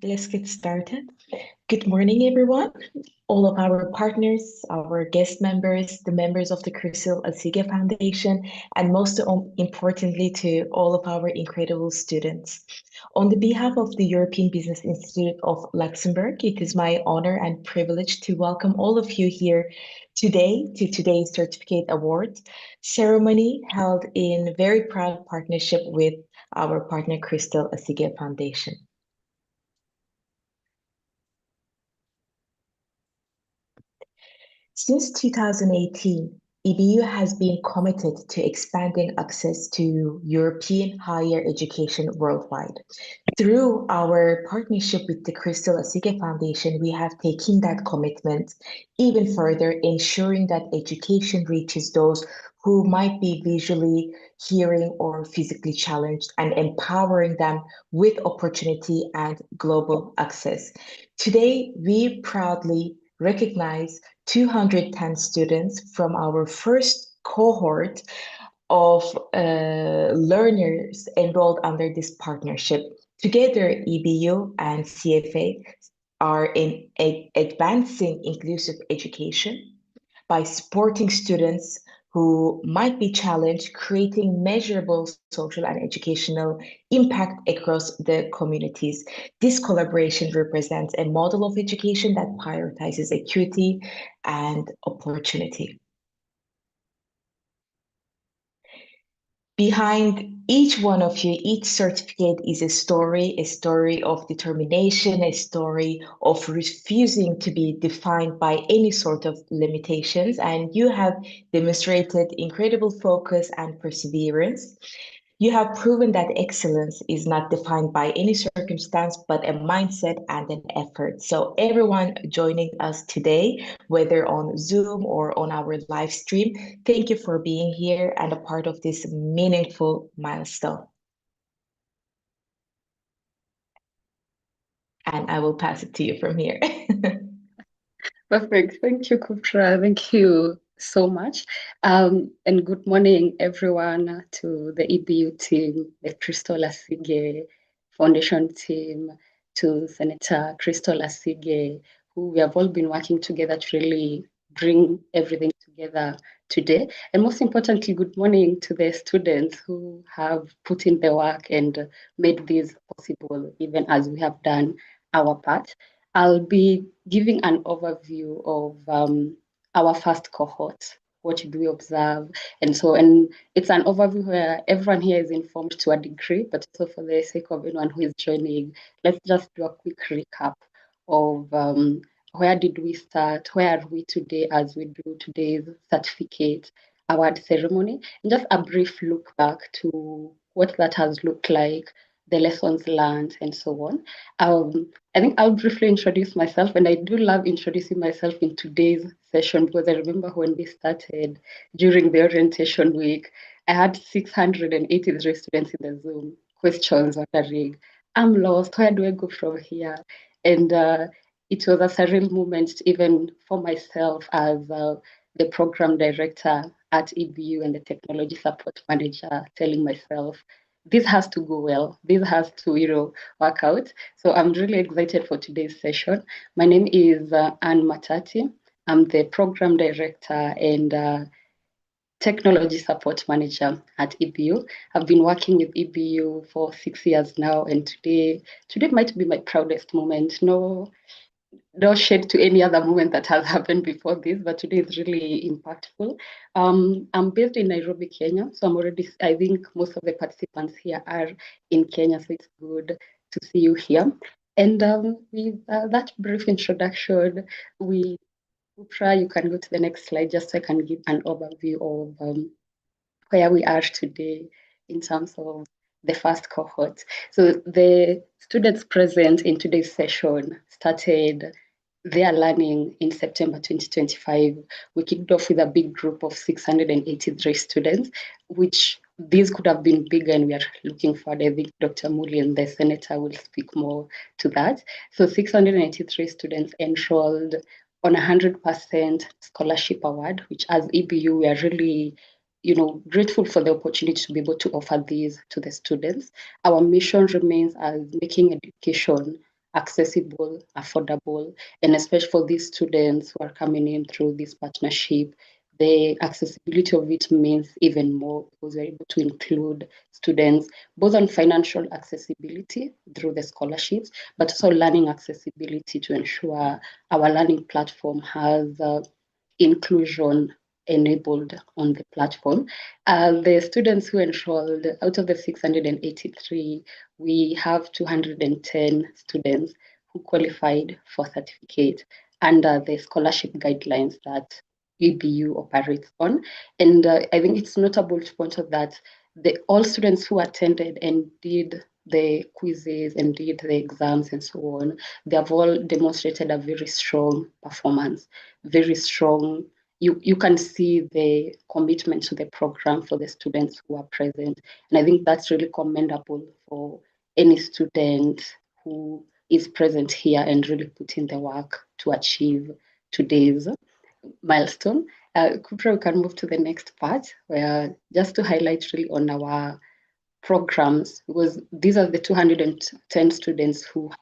Let's get started. Good morning, everyone. All of our partners, our guest members, the members of the Crystal Asige Foundation, and most importantly, to all of our incredible students. On the behalf of the European Business Institute of Luxembourg, it is my honor and privilege to welcome all of you here today to today's certificate award ceremony held in very proud partnership with our partner Crystal Asige Foundation. Since 2018, EBU has been committed to expanding access to European higher education worldwide. Through our partnership with the Crystal Asige Foundation, we have taken that commitment even further, ensuring that education reaches those who might be visually, hearing, or physically challenged and empowering them with opportunity and global access. Today, we proudly recognize 210 students from our first cohort of learners enrolled under this partnership. Together, EBU and CFA are in advancing inclusive education by supporting students who might be challenged, creating measurable social and educational impact across the communities. This collaboration represents a model of education that prioritizes equity and opportunity. Behind each one of you, each certificate is a story of determination, a story of refusing to be defined by any sort of limitations. And you have demonstrated incredible focus and perseverance. You have proven that excellence is not defined by any circumstance, but a mindset and an effort. So everyone joining us today, whether on Zoom or on our live stream, thank you for being here and a part of this meaningful milestone. And I will pass it to you from here. Perfect. Thank you, Kupra. Thank you so much. And good morning, everyone, to the EBU team, the Crystal Asige Foundation team, to Senator Crystal Asige, who we have all been working together to really bring everything together today. And most importantly, good morning to the students who have put in the work and made this possible, even as we have done our part. I'll be giving an overview of our first cohort. What did we observe? And it's an overview where everyone here is informed to a degree, but also for the sake of anyone who is joining, let's just do a quick recap of where did we start, where are we today as we do today's certificate award ceremony, and just a brief look back to what that has looked like, the lessons learned, and so on. I think I'll briefly introduce myself, and I do love introducing myself in today's session because I remember when we started during the orientation week, I had 683 students in the Zoom questions wondering, I'm lost, where do I go from here? And it was a surreal moment even for myself as the program director at EBU and the technology support manager, telling myself, this has to go well. This has to, work out. So I'm really excited for today's session. My name is Anne Matati. I'm the program director and technology support manager at EBU. I've been working with EBU for 6 years now, and today might be my proudest moment. No shade to any other moment that has happened before this, but today is really impactful. I'm based in Nairobi, Kenya, so I think most of the participants here are in Kenya, so it's good to see you here. And with that brief introduction, you can go to the next slide just so I can give an overview of where we are today in terms of the first cohort. So the students present in today's session started their learning in September 2025. We kicked off with a big group of 683 students, which these could have been bigger, and we are looking forward. I think Dr. Mully and the Senator will speak more to that. So 683 students enrolled on 100% scholarship award, which as EBU, we are really grateful for the opportunity to be able to offer these to the students. Our mission remains as making education accessible, affordable, and especially for these students who are coming in through this partnership, the accessibility of it means even more because we're able to include students both on financial accessibility through the scholarships, but also learning accessibility to ensure our learning platform has inclusion enabled on the platform. The students who enrolled, out of the 683, we have 210 students who qualified for certificate under the scholarship guidelines that EBU operates on. And I think it's notable to point out that all students who attended and did the quizzes and did the exams and so on, they have all demonstrated a very strong performance, very strong. You can see the commitment to the program for the students who are present. And I think that's really commendable for any student who is present here and really put in the work to achieve today's milestone. Kupra, we can move to the next part where just to highlight really on our programs, because these are the 210 students who have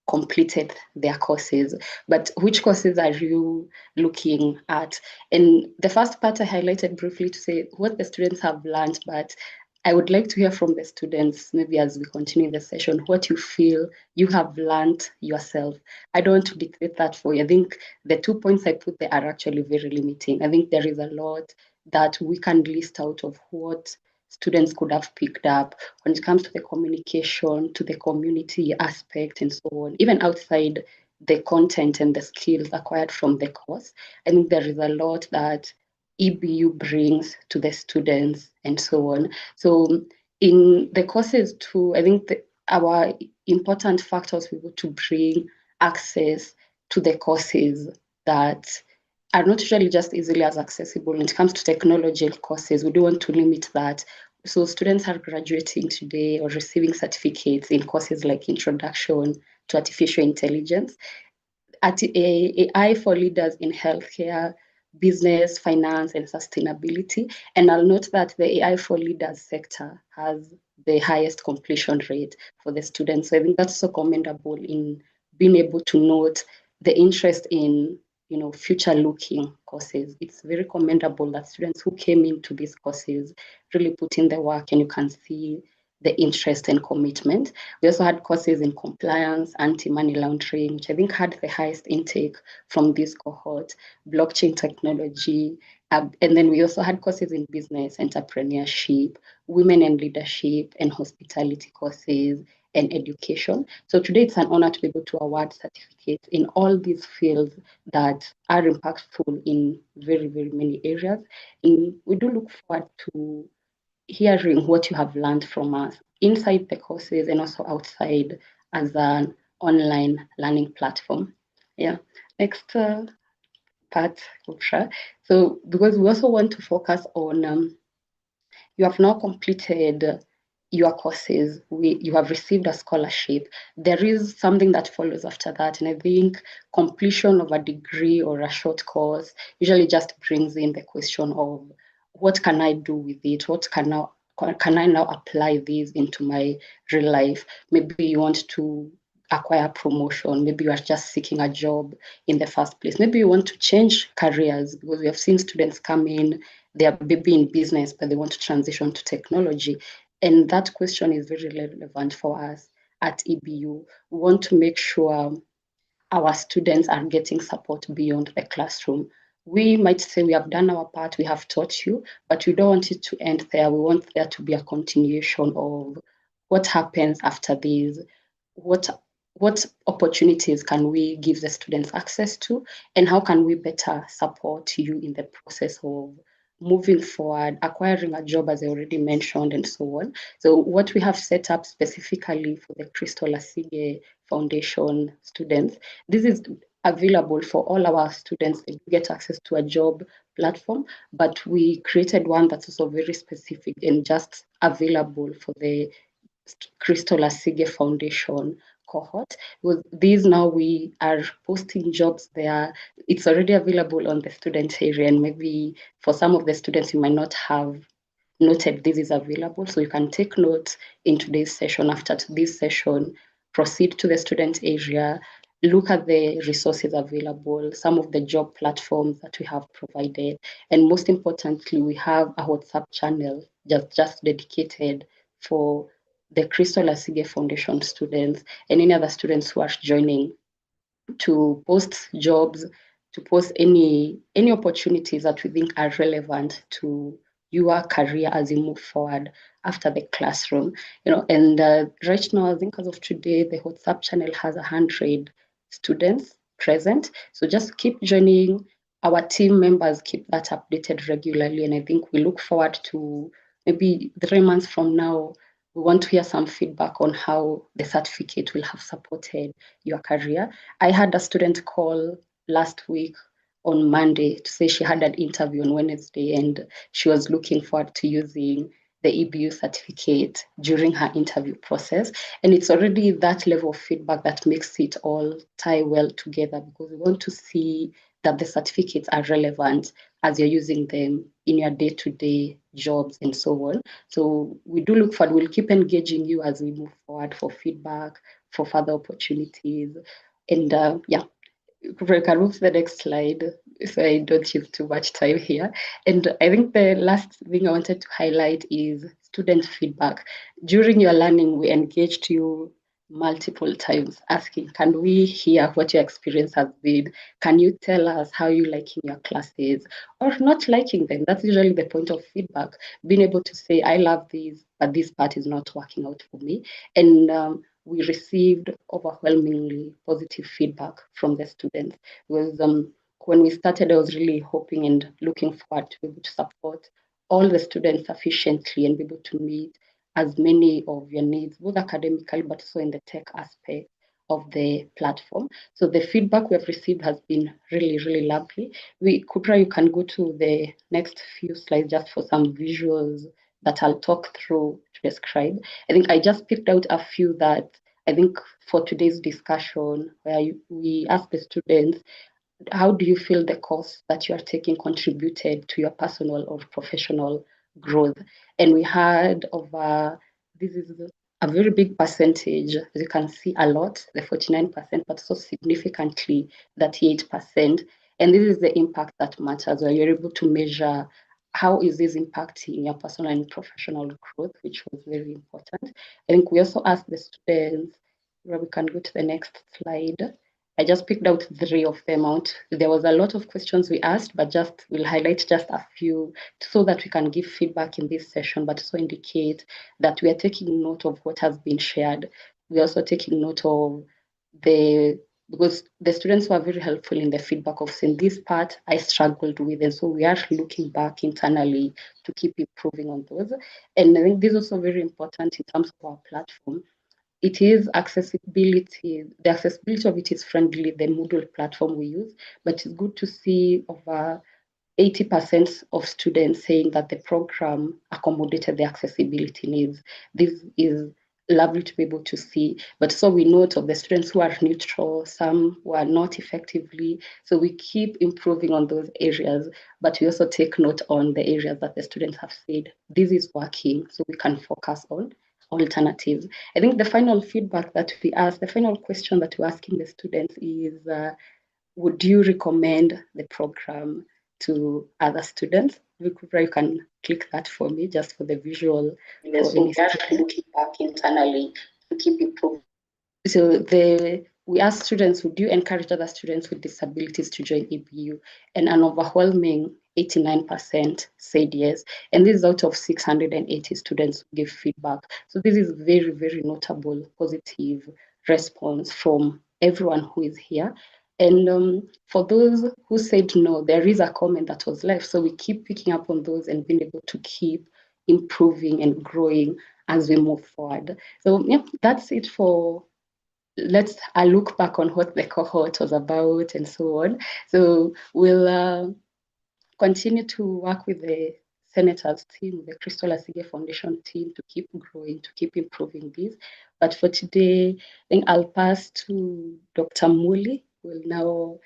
completed their courses. But which courses are you looking at? And the first part I highlighted briefly to say what the students have learned, but I would like to hear from the students, maybe as we continue the session, what you feel you have learned yourself. I don't want to dictate that for you. I think the 2 points I put there are actually very limiting. I think there is a lot that we can list out of what students could have picked up when it comes to the communication, to the community aspect, and so on, even outside the content and the skills acquired from the course. I think there is a lot that EBU brings to the students and so on. So in the courses too, I think our important factors we want to bring access to the courses that are not usually just easily as accessible. When it comes to technology courses, we do want to limit that. So students are graduating today or receiving certificates in courses like Introduction to Artificial Intelligence, AI for leaders in healthcare, business, finance, and sustainability. And I'll note that the AI for leaders sector has the highest completion rate for the students. So I think that's so commendable in being able to note the interest in future looking courses. It's very commendable that students who came into these courses really put in the work, and you can see the interest and commitment. We also had courses in compliance, anti-money laundering, which I think had the highest intake from this cohort, blockchain technology, and then we also had courses in business, entrepreneurship, women and leadership, and hospitality courses, and education. So today it's an honor to be able to award certificates in all these fields that are impactful in very, very many areas. And we do look forward to hearing what you have learned from us inside the courses and also outside as an online learning platform. Yeah. Next part, Kusha. So because we also want to focus on you have now completed your courses, you have received a scholarship. There is something that follows after that. And I think completion of a degree or a short course usually just brings in the question of what can I do with it? What can I now apply this into my real life? Maybe you want to acquire promotion. Maybe you are just seeking a job in the first place. Maybe you want to change careers because we have seen students come in, they are maybe in business, but they want to transition to technology. And that question is very relevant for us at EBU. We want to make sure our students are getting support beyond the classroom. We might say we have done our part, we have taught you, but we don't want it to end there. We want there to be a continuation of what happens after this, what what opportunities can we give the students access to, and how can we better support you in the process of moving forward, acquiring a job, as I already mentioned, and so on. So what we have set up specifically for the Crystal Asige Foundation students, this is available for all our students. They get access to a job platform, but we created one that's also very specific and just available for the Crystal Asige Foundation cohort. With these now we are posting jobs there. It's already available on the student area, and maybe for some of the students you might not have noted this is available. So you can take note in today's session. After this session, proceed to the student area, look at the resources available, some of the job platforms that we have provided, and most importantly, we have a WhatsApp channel just dedicated for the Crystal Asige Foundation students and any other students who are joining to post jobs, to post any opportunities that we think are relevant to your career as you move forward after the classroom. And right now, I think as of today, the WhatsApp channel has 100 students present. So just keep joining. Our team members keep that updated regularly, and I think we look forward to maybe 3 months from now. We want to hear some feedback on how the certificate will have supported your career. I had a student call last week on Monday to say she had an interview on Wednesday and she was looking forward to using the EBU certificate during her interview process. And it's already that level of feedback that makes it all tie well together, because we want to see that the certificates are relevant as you're using them in your day-to-day jobs and so on. So we do look forward, we'll keep engaging you as we move forward for feedback, for further opportunities. And yeah, we can move to the next slide so I don't use too much time here. And I think the last thing I wanted to highlight is student feedback. During your learning, we engaged you multiple times asking, can we hear what your experience has been? Can you tell us how you liking your classes or not liking them? That's usually the point of feedback, being able to say, I love these, but this part is not working out for me. And we received overwhelmingly positive feedback from the students. Because when we started, I was really hoping and looking forward to be able to support all the students sufficiently and be able to meet as many of your needs, both academically but also in the tech aspect of the platform. So the feedback we have received has been really, really lovely. Kupra, you can go to the next few slides just for some visuals that I'll talk through to describe. I think I just picked out a few that I think for today's discussion, where we asked the students, how do you feel the course that you are taking contributed to your personal or professional growth? And we had over, this is a very big percentage, as you can see a lot, the 49%, but so significantly, that 8%. And this is the impact that matters, where you're able to measure how is this impacting your personal and professional growth, which was very important. I think we also asked the students, where we can go to the next slide. I just picked out 3 of them out. There was a lot of questions we asked, but we'll highlight just a few so that we can give feedback in this session, but also indicate that we are taking note of what has been shared. We're also taking note of because the students were very helpful in the feedback of saying this part I struggled with. And so we are looking back internally to keep improving on those. And I think this is also very important in terms of our platform. It is accessibility. The accessibility of it is friendly, the Moodle platform we use, but it's good to see over 80% of students saying that the program accommodated their accessibility needs. This is lovely to be able to see. But so we note of the students who are neutral, some who are not effectively. So we keep improving on those areas, but we also take note on the areas that the students have said, this is working, so we can focus on alternatives. I think the final feedback that we asked, the final question that we're asking the students is, would you recommend the program to other students? You can click that for me just for the visual. Yes, so we are looking back internally to keep improving. So we asked students, would you encourage other students with disabilities to join EBU? And an overwhelming 89% said yes. And this is out of 680 students who gave feedback. So this is very, very notable positive response from everyone who is here. And for those who said no, there is a comment that was left. So we keep picking up on those and being able to keep improving and growing as we move forward. So yeah, that's it for let's look back on what the cohort was about and so on. So we'll continue to work with the Senators team, the Crystal Asige Foundation team, to keep growing, to keep improving this. But for today, I think I'll pass to Dr. Mully, who will now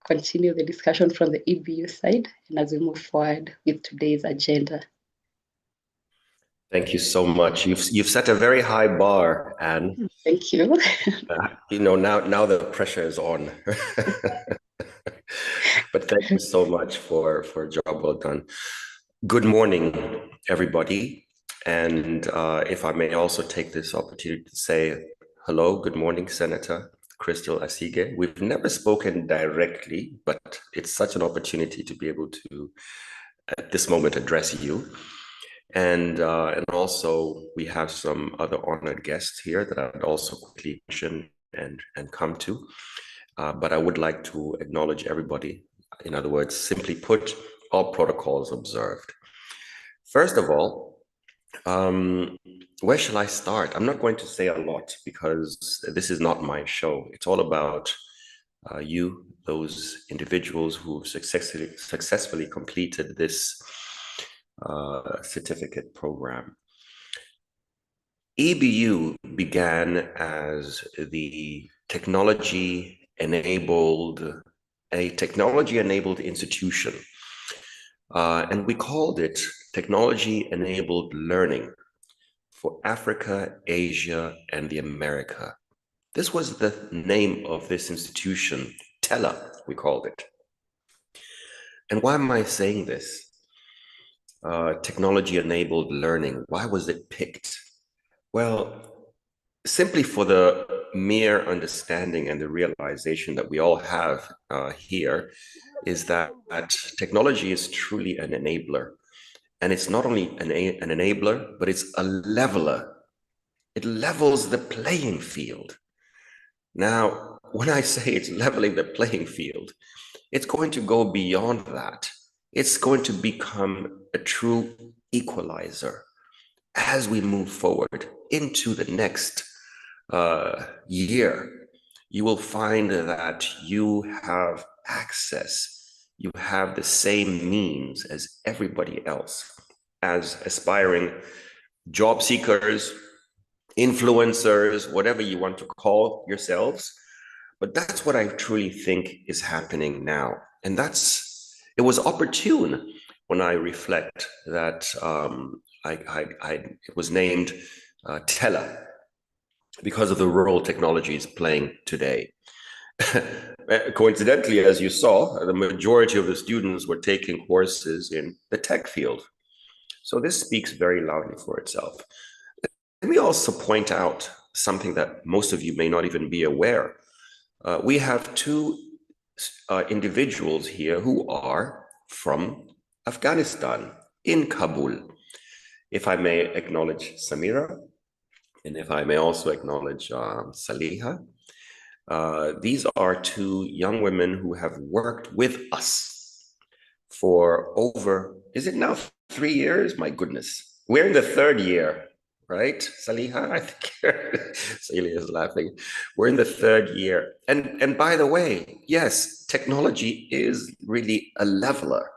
continue the discussion from the EBU side and as we move forward with today's agenda. Thank you so much. You've set a very high bar, Anne. Thank you. Now the pressure is on. But thank you so much for a job well done. Good morning, everybody. And if I may also take this opportunity to say hello, good morning, Senator Crystal Asige. We've never spoken directly, but it's such an opportunity to be able to, at this moment, address you. And also we have some other honored guests here that I'd also quickly mention and come to. But I would like to acknowledge everybody. In other words, simply put, all protocols observed. First of all, where shall I start? I'm not going to say a lot because this is not my show. It's all about you, those individuals who successfully completed this certificate program. EBU began as a technology-enabled institution. And we called it Technology-Enabled Learning for Africa, Asia, and the America. This was the name of this institution, TELA, we called it. And why am I saying this? Technology-enabled learning, why was it picked? Well, simply for the mere understanding and the realization that we all have here is that technology is truly an enabler. And it's not only an enabler, but it's a leveler. It levels the playing field. Now, when I say it's leveling the playing field, it's going to go beyond that. It's going to become a true equalizer as we move forward into the next year. You will find that you have access, you have the same means as everybody else, as aspiring job seekers, influencers, whatever you want to call yourselves. But that's what I truly think is happening now. And it was opportune when I reflect that it was named TELA because of the role technology is playing today. Coincidentally, as you saw, the majority of the students were taking courses in the tech field. So this speaks very loudly for itself. Let me also point out something that most of you may not even be aware. We have two individuals here who are from Afghanistan, in Kabul. If I may acknowledge Samira, and if I may also acknowledge Saliha. These are two young women who have worked with us for over, is it now 3 years? My goodness. We're in the 3rd year, right? Saliha, I think Saliha is laughing. We're in the 3rd year. And by the way, yes, technology is really a leveler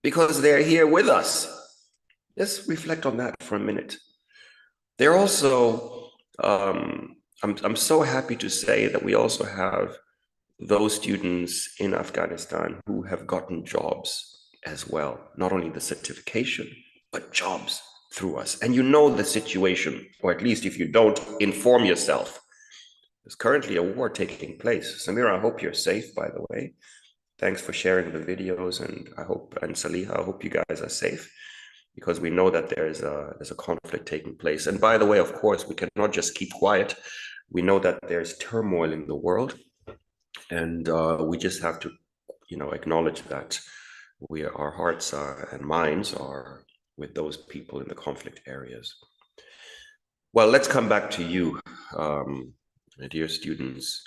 because they're here with us. Let's reflect on that for a minute. They're also, I'm so happy to say that we also have those students in Afghanistan who have gotten jobs as well, not only the certification, but jobs through us. And you know the situation, or at least if you don't, inform yourself. There's currently a war taking place. Samira, I hope you're safe, by the way. Thanks for sharing the videos, and Saliha, I hope you guys are safe, because we know that there's a conflict taking place. And by the way, of course, we cannot just keep quiet. We know that there's turmoil in the world, and we just have to, acknowledge that our hearts and minds are with those people in the conflict areas. Well, let's come back to you, dear students.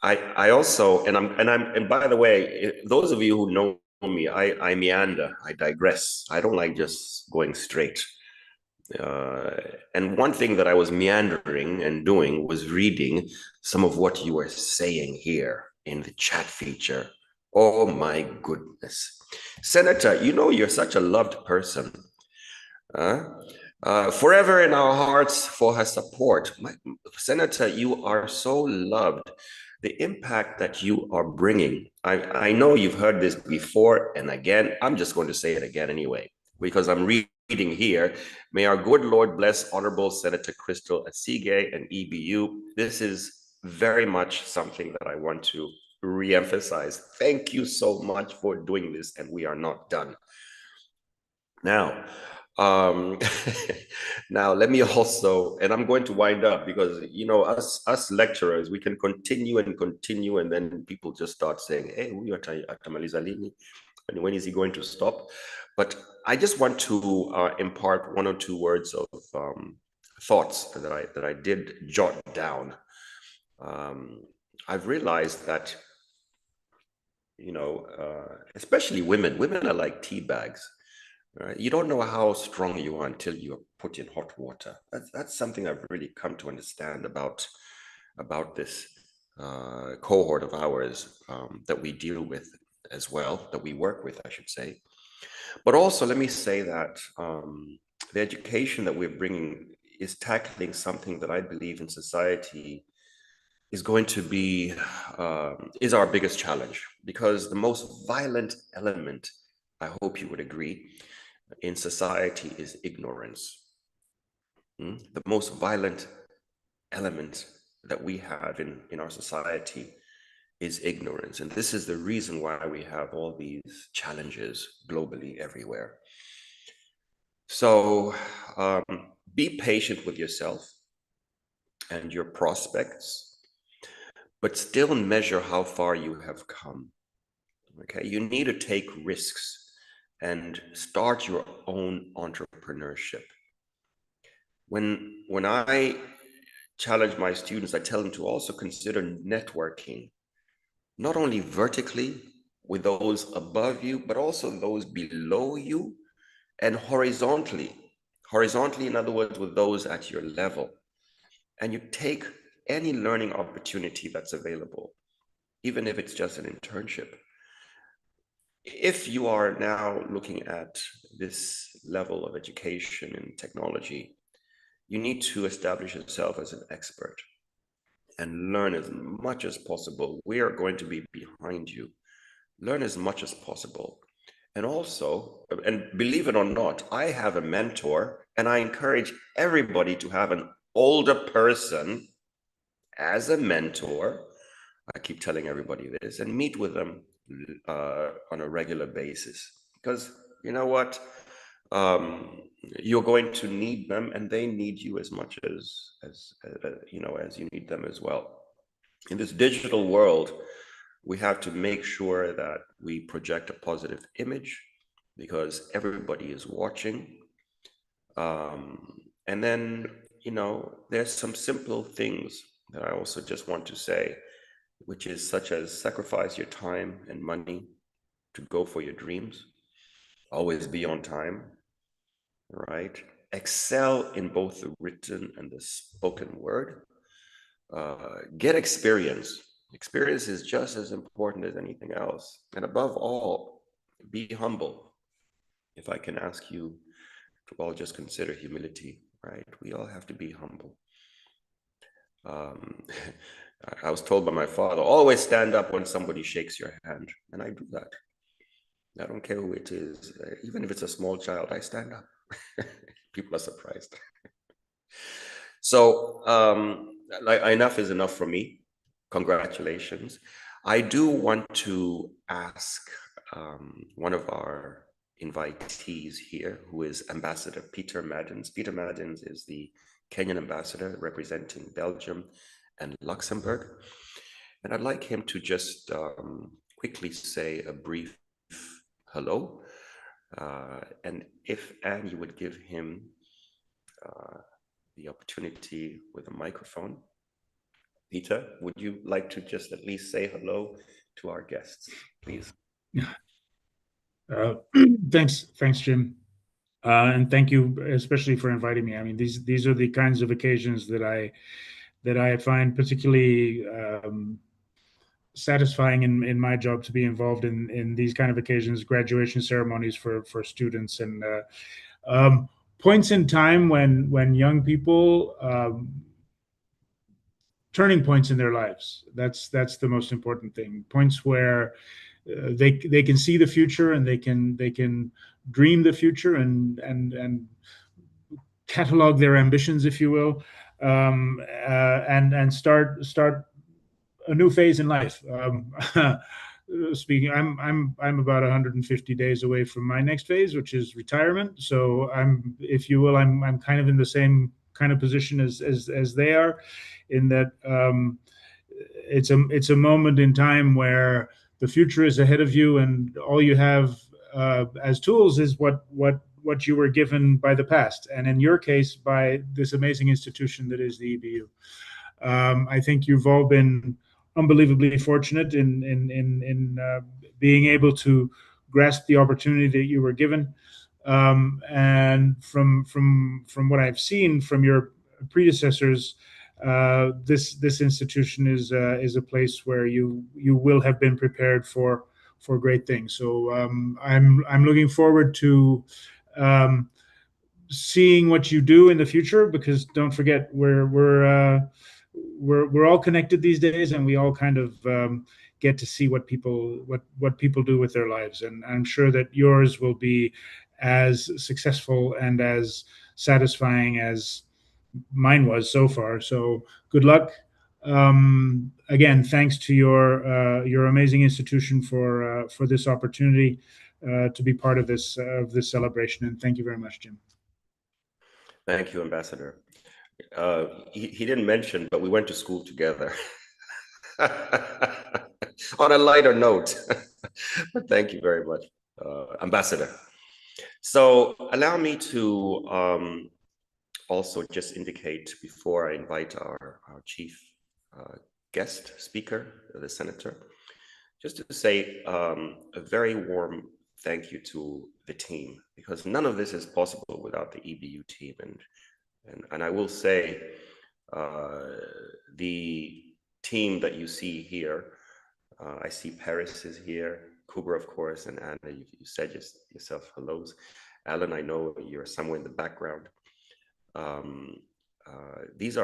I also, and by the way, those of you who know me, I meander, I digress. I don't like just going straight. And one thing that I was meandering and doing was reading some of what you were saying here in the chat feature. Oh my goodness. Senator, you're such a loved person. Forever in our hearts for her support. Senator, you are so loved. The impact that you are bringing, I know you've heard this before and again. I'm just going to say it again anyway, because I'm reading reading here. May our good Lord bless Honorable Senator Crystal Asige and EBU. This is very much something that I want to re-emphasize. Thank you so much for doing this, and we are not done. Now, now let me also, and I'm going to wind up because, you know, us lecturers, we can continue and continue, and then people just start saying, hey, we are atamaliza lini, and when is he going to stop? But I just want to impart one or two words of thoughts that I did jot down. I've realized that, you know, especially women are like tea bags. Right? You don't know how strong you are until you're put in hot water. That's something I've really come to understand about this cohort of ours that we deal with as well, that we work with, I should say. But also, let me say that the education that we're bringing is tackling something that I believe in society is going to be, is our biggest challenge, because the most violent element, I hope you would agree, in society is ignorance. The most violent element that we have in our society is ignorance. And this is the reason why we have all these challenges globally everywhere. So be patient with yourself and your prospects, but still measure how far you have come. Okay, you need to take risks and start your own entrepreneurship. When I challenge my students, I tell them to also consider networking, not only vertically with those above you, but also those below you, and horizontally. Horizontally, in other words, with those at your level. And you take any learning opportunity that's available, even if it's just an internship. If you are now looking at this level of education and technology, you need to establish yourself as an expert and learn as much as possible. We are going to be behind you. Learn as much as possible. And also, and believe it or not, I have a mentor, and I encourage everybody to have an older person as a mentor. I keep telling everybody this, and meet with them on a regular basis, because you know what, you're going to need them, and they need you as much as you know, as you need them as well. In this digital world, we have to make sure that we project a positive image, because everybody is watching. And then, you know, there's some simple things that I also just want to say, which is such as sacrifice your time and money to go for your dreams. Always be on time, right? Excel in both the written and the spoken word. Get experience. Experience is just as important as anything else. And above all, be humble. If I can ask you to all just consider humility, right? We all have to be humble. I was told by my father, always stand up when somebody shakes your hand. And I do that. I don't care who it is. Even if it's a small child, I stand up. People are surprised. So enough is enough for me. Congratulations. I do want to ask one of our invitees here, who is Ambassador Peter Maddens. Peter Maddens is the Kenyan ambassador representing Belgium and Luxembourg. And I'd like him to just quickly say a brief hello. And if Anne, you would give him the opportunity with a microphone. Peter, would you like to just at least say hello to our guests, please? Thanks, Jim. And thank you especially for inviting me. I mean, these are the kinds of occasions that I find particularly satisfying in my job, to be involved in these kind of occasions, graduation ceremonies for students, and points in time when young people, turning points in their lives. That's the most important thing. Points where they can see the future, and they can dream the future and catalog their ambitions, if you will, and start a new phase in life. Speaking, I'm about 150 days away from my next phase, which is retirement. So if you will, I'm kind of in the same kind of position as they are, in that it's a moment in time where the future is ahead of you, and all you have as tools is what you were given by the past, and in your case, by this amazing institution that is the EBU. I think you've all been unbelievably fortunate in being able to grasp the opportunity that you were given. And from what I've seen from your predecessors, this institution is a place where you will have been prepared for great things. So I'm looking forward to seeing what you do in the future, because don't forget, we're all connected these days, and we all kind of get to see what people do with their lives, and I'm sure that yours will be as successful and as satisfying as mine was so far. So good luck. Again, thanks to your amazing institution for this opportunity to be part of this celebration, and thank you very much, Jim. Thank you, Ambassador. He didn't mention, but we went to school together. On a lighter note, but thank you very much, Ambassador. So allow me to also just indicate, before I invite our chief guest speaker, the senator, just to say a very warm thank you to the team, because none of this is possible without the EBU team. And I will say, the team that you see here, I see Paris is here, Kubra, of course, and Anna, you said yourself hellos. Alan, I know you're somewhere in the background. These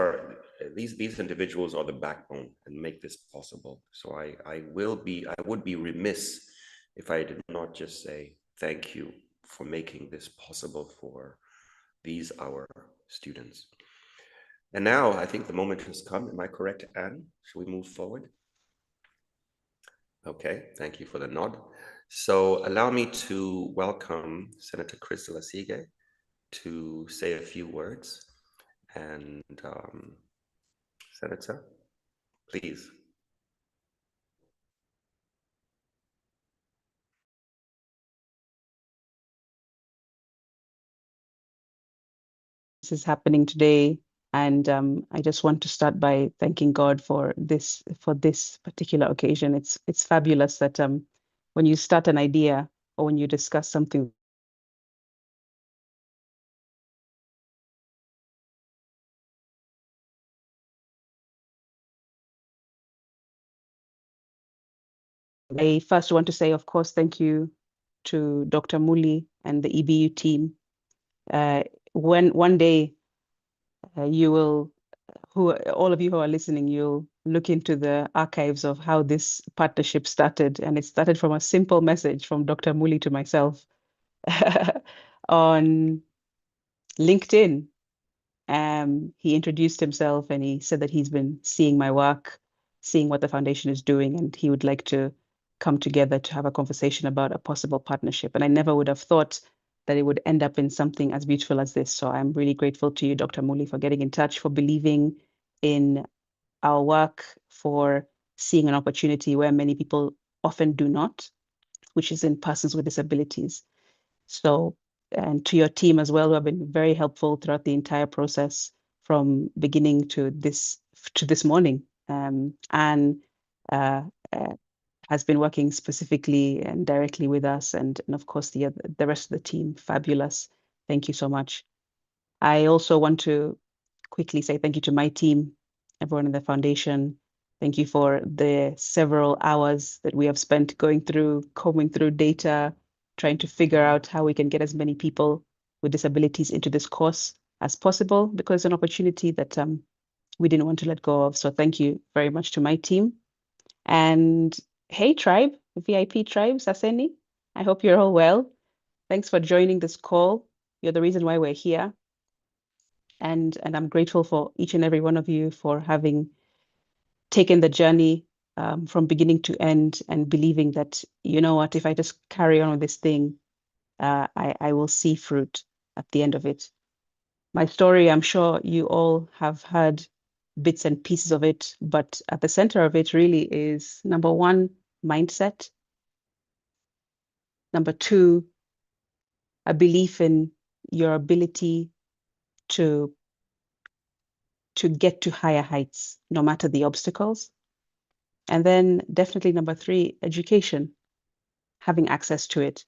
individuals are the backbone and make this possible. So I would be remiss if I did not just say thank you for making this possible for these our students. And now I think the moment has come. Am I correct, Anne? Should we move forward? Okay, thank you for the nod. So allow me to welcome Senator Crystal Asige to say a few words. And Senator, please. This is happening today, and I just want to start by thanking God for this particular occasion. It's fabulous that when you start an idea or when you discuss something, I first want to say, of course, thank you to Dr. Mully and the EBU team. When one day you will, all of you who are listening, you'll look into the archives of how this partnership started, and it started from a simple message from Dr. Mully to myself on LinkedIn. He introduced himself and he said that he's been seeing my work, seeing what the foundation is doing, and he would like to come together to have a conversation about a possible partnership. And I never would have thought that it would end up in something as beautiful as this. So I'm really grateful to you, Dr. Mully, for getting in touch, for believing in our work, for seeing an opportunity where many people often do not, which is in persons with disabilities. So, and to your team as well, who have been very helpful throughout the entire process from beginning to this morning. And has been working specifically and directly with us, and of course the rest of the team. Fabulous. Thank you so much. I also want to quickly say thank you to my team, everyone in the foundation. Thank you for the several hours that we have spent combing through data, trying to figure out how we can get as many people with disabilities into this course as possible, because it's an opportunity that we didn't want to let go of. So thank you very much to my team. And hey, tribe, VIP tribe, Saseni. I hope you're all well. Thanks for joining this call. You're the reason why we're here. And I'm grateful for each and every one of you for having taken the journey from beginning to end and believing that, you know what, if I just carry on with this thing, I will see fruit at the end of it. My story, I'm sure you all have heard bits and pieces of it, but at the center of it really is, number one, mindset. Number two, a belief in your ability to get to higher heights, no matter the obstacles. And then definitely number three, education, having access to it.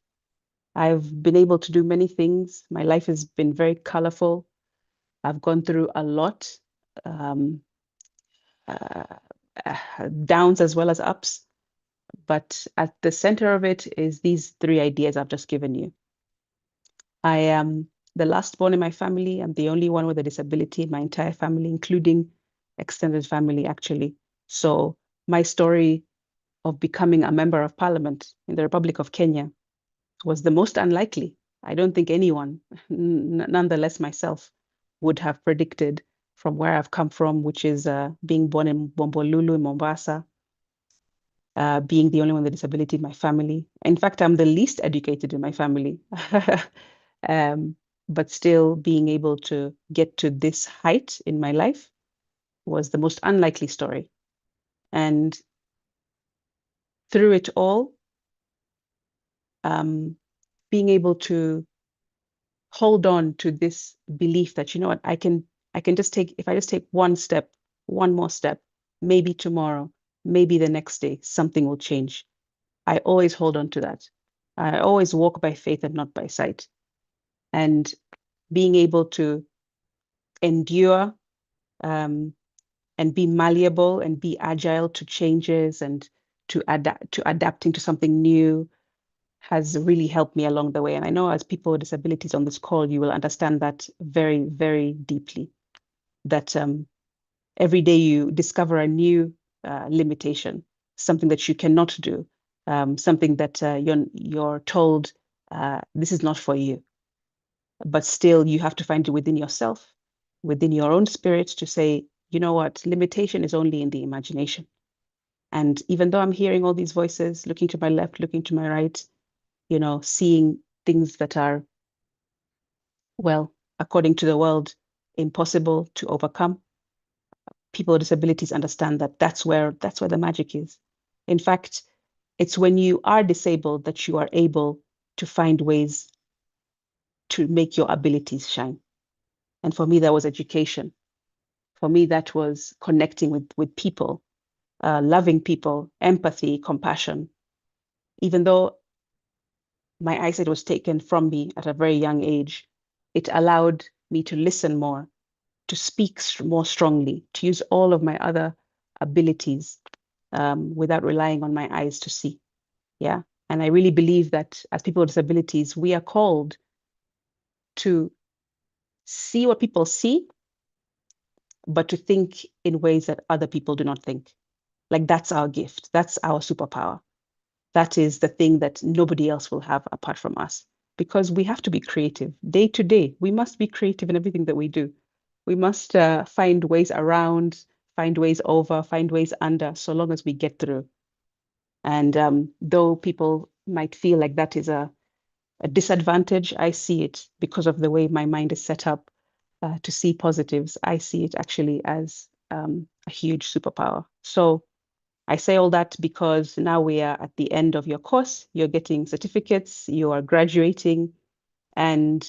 I've been able to do many things. My life has been very colorful. I've gone through a lot, downs as well as ups. But at the center of it is these three ideas I've just given you. I am the last born in my family. I'm the only one with a disability in my entire family, including extended family, actually. So my story of becoming a member of parliament in the Republic of Kenya was the most unlikely. I don't think anyone, nonetheless myself, would have predicted from where I've come from, which is being born in Bombolulu in Mombasa, being the only one with a disability in my family. In fact, I'm the least educated in my family. But still being able to get to this height in my life was the most unlikely story. And through it all, being able to hold on to this belief that, you know what, I can just take, if I just take one step, one more step, maybe tomorrow, maybe the next day, something will change. I always hold on to that. I always walk by faith and not by sight. And being able to endure and be malleable and be agile to changes and to adapting to something new has really helped me along the way. And I know as people with disabilities on this call, you will understand that very, very deeply, that every day you discover a new limitation, something that you cannot do, something that you're told this is not for you. But still you have to find it within yourself, within your own spirit to say, you know what, limitation is only in the imagination. And even though I'm hearing all these voices, looking to my left, looking to my right, you know, seeing things that are, well, according to the world, impossible to overcome, people with disabilities understand that that's where the magic is. In fact, it's when you are disabled that you are able to find ways to make your abilities shine. And for me, that was education. For me, that was connecting with people, loving people, empathy, compassion. Even though my eyesight was taken from me at a very young age, it allowed me to listen more, to speak more strongly, to use all of my other abilities without relying on my eyes to see. Yeah. And I really believe that as people with disabilities, we are called to see what people see, but to think in ways that other people do not think. Like that's our gift. That's our superpower. That is the thing that nobody else will have apart from us, because we have to be creative day to day. We must be creative in everything that we do. We must find ways around, find ways over, find ways under, so long as we get through. And though people might feel like that is a disadvantage, I see it because of the way my mind is set up to see positives. I see it actually as a huge superpower. So I say all that because now we are at the end of your course. You're getting certificates, you are graduating, and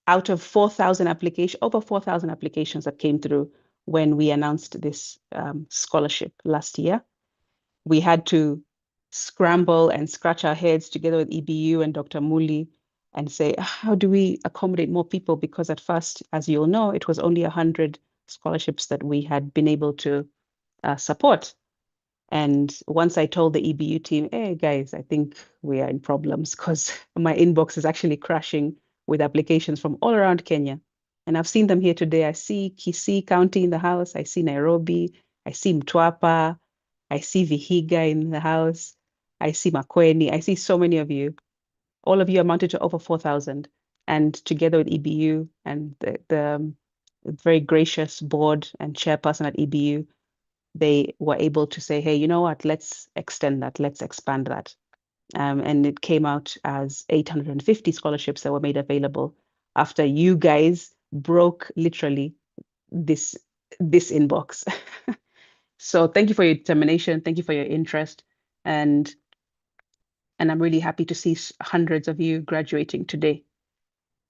out of 4,000 applications, over 4,000 applications that came through when we announced this scholarship last year, we had to scramble and scratch our heads together with EBU and Dr. Mully and say, how do we accommodate more people? Because at first, as you'll know, it was only 100 scholarships that we had been able to support. And once I told the EBU team, hey guys, I think we are in problems because my inbox is actually crashing with applications from all around Kenya. And I've seen them here today. I see Kisii County in the house. I see Nairobi. I see Mtwapa. I see Vihiga in the house. I see Makweni. I see so many of you. All of you amounted to over 4,000. And together with EBU and the very gracious board and chairperson at EBU, they were able to say, hey, you know what, let's extend that, let's expand that. And it came out as 850 scholarships that were made available after you guys broke literally this inbox. So thank you for your determination. Thank you for your interest. And I'm really happy to see hundreds of you graduating today.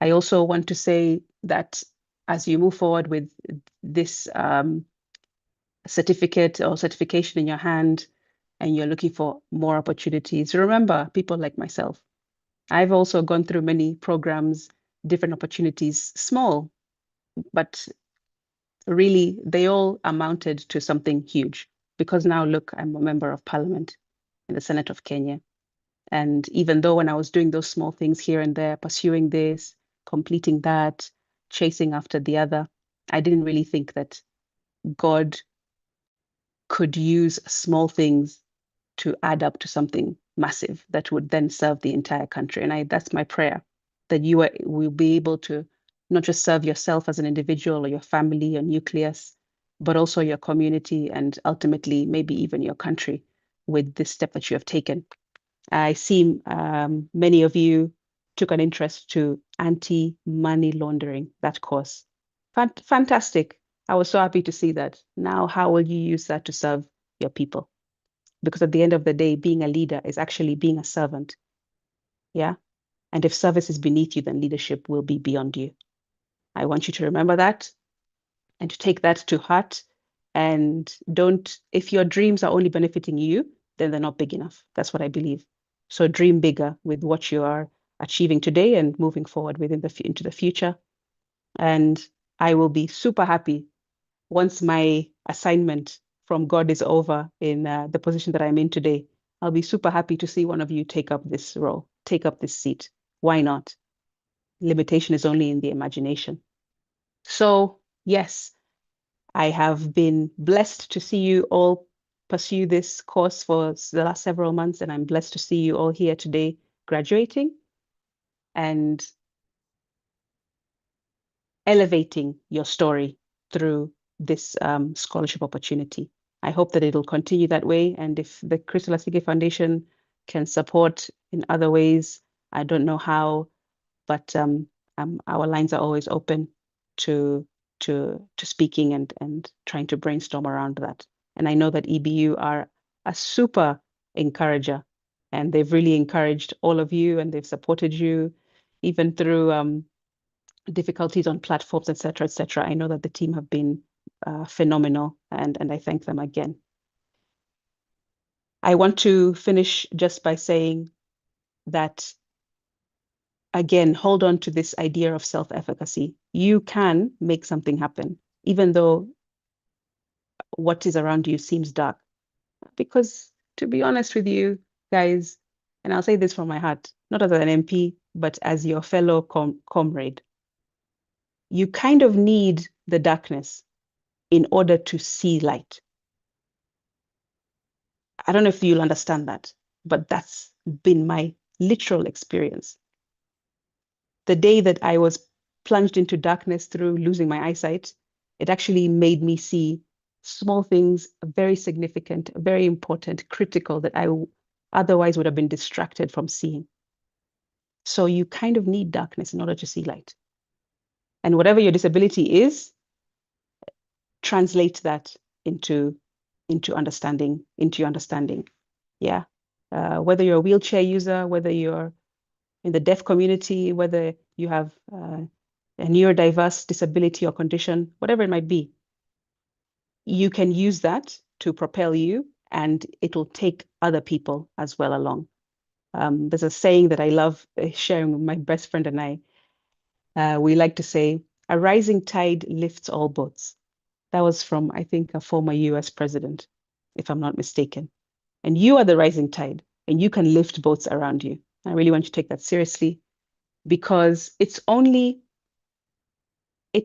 I also want to say that as you move forward with this certificate or certification in your hand, and you're looking for more opportunities, remember people like myself. I've also gone through many programs, different opportunities, small, but really they all amounted to something huge. Because now look, I'm a member of parliament in the Senate of Kenya. And even though when I was doing those small things here and there, pursuing this, completing that, chasing after the other, I didn't really think that God could use small things to add up to something massive that would then serve the entire country. And that's my prayer, that you will be able to not just serve yourself as an individual or your family, your nucleus, but also your community and ultimately maybe even your country with this step that you have taken. I see many of you took an interest to anti-money laundering, that course. Fantastic. I was so happy to see that. Now, how will you use that to serve your people? Because at the end of the day, being a leader is actually being a servant. Yeah. And if service is beneath you, then leadership will be beyond you. I want you to remember that and to take that to heart. And if your dreams are only benefiting you, then they're not big enough. That's what I believe. So dream bigger with what you are achieving today and moving forward into the future. And I will be super happy once my assignment from God is over in the position that I'm in today. I'll be super happy to see one of you take up this role, take up this seat. Why not? Limitation is only in the imagination. So yes, I have been blessed to see you all pursue this course for the last several months, and I'm blessed to see you all here today graduating and elevating your story through this scholarship opportunity. I hope that it'll continue that way. And if the Crystal Asige Foundation can support in other ways, I don't know how, but our lines are always open to speaking and trying to brainstorm around that. And I know that EBU are a super encourager, and they've really encouraged all of you, and they've supported you even through difficulties on platforms, etc., etc. I know that the team have been phenomenal, and I thank them again. I want to finish just by saying that, again, hold on to this idea of self-efficacy. You can make something happen, even though what is around you seems dark. Because to be honest with you, guys, and I'll say this from my heart, not as an MP, but as your fellow comrade, you kind of need the darkness in order to see light. I don't know if you'll understand that, but that's been my literal experience. The day that I was plunged into darkness through losing my eyesight, it actually made me see small things, very significant, very important, critical, that I otherwise would have been distracted from seeing. So you kind of need darkness in order to see light. And whatever your disability is, translate that into understanding, into your understanding. Yeah. Whether you're a wheelchair user, whether you're in the deaf community, whether you have a neurodiverse disability or condition, whatever it might be, you can use that to propel you, and it'll take other people as well along. There's a saying that I love sharing with my best friend and I. We like to say, a rising tide lifts all boats. That was from, I think, a former US president, if I'm not mistaken. And you are the rising tide, and you can lift boats around you. I really want you to take that seriously, because it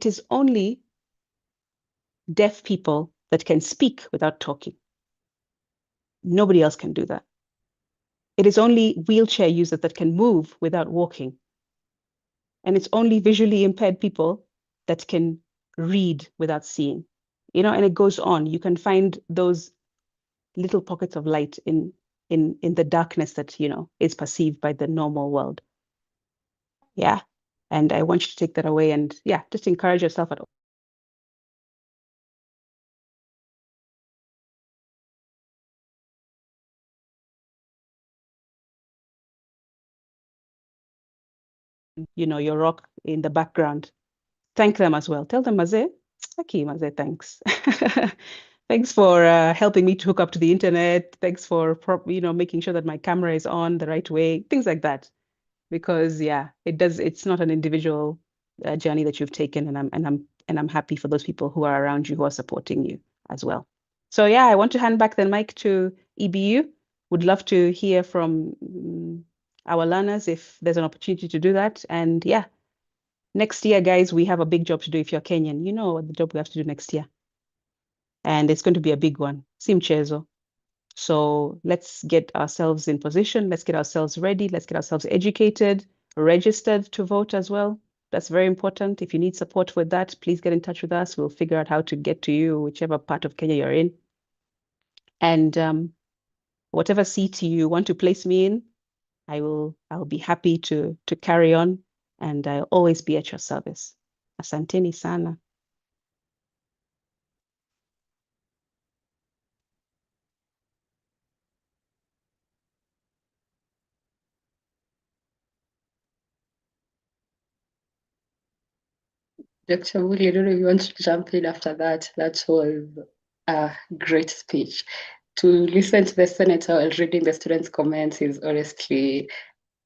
is only deaf people that can speak without talking. Nobody else can do that. It is only wheelchair users that can move without walking. And it's only visually impaired people that can read without seeing. And it goes on. You can find those little pockets of light in the darkness that, is perceived by the normal world. Yeah. And I want you to take that away and just encourage yourself at all. Your rock in the background. Thank them as well. Tell them, Maze, okay, Maze, thanks. Thanks for helping me to hook up to the internet. Thanks for making sure that my camera is on the right way. Things like that, because it's not an individual journey that you've taken, and I'm happy for those people who are around you who are supporting you as well. So I want to hand back the mic to EBU. Would love to hear from our learners if there's an opportunity to do that. And next year, guys, we have a big job to do. If you're Kenyan, you know what the job we have to do next year. And it's going to be a big one. Simchezo. So let's get ourselves in position. Let's get ourselves ready. Let's get ourselves educated, registered to vote as well. That's very important. If you need support with that, please get in touch with us. We'll figure out how to get to you, whichever part of Kenya you're in. And whatever seat you want to place me in, I'll be happy to carry on, and I'll always be at your service. Asanteni sana. Dr. Mully, I don't know if you want to jump in after that. That was a great speech. To listen to the senator while reading the students' comments is honestly,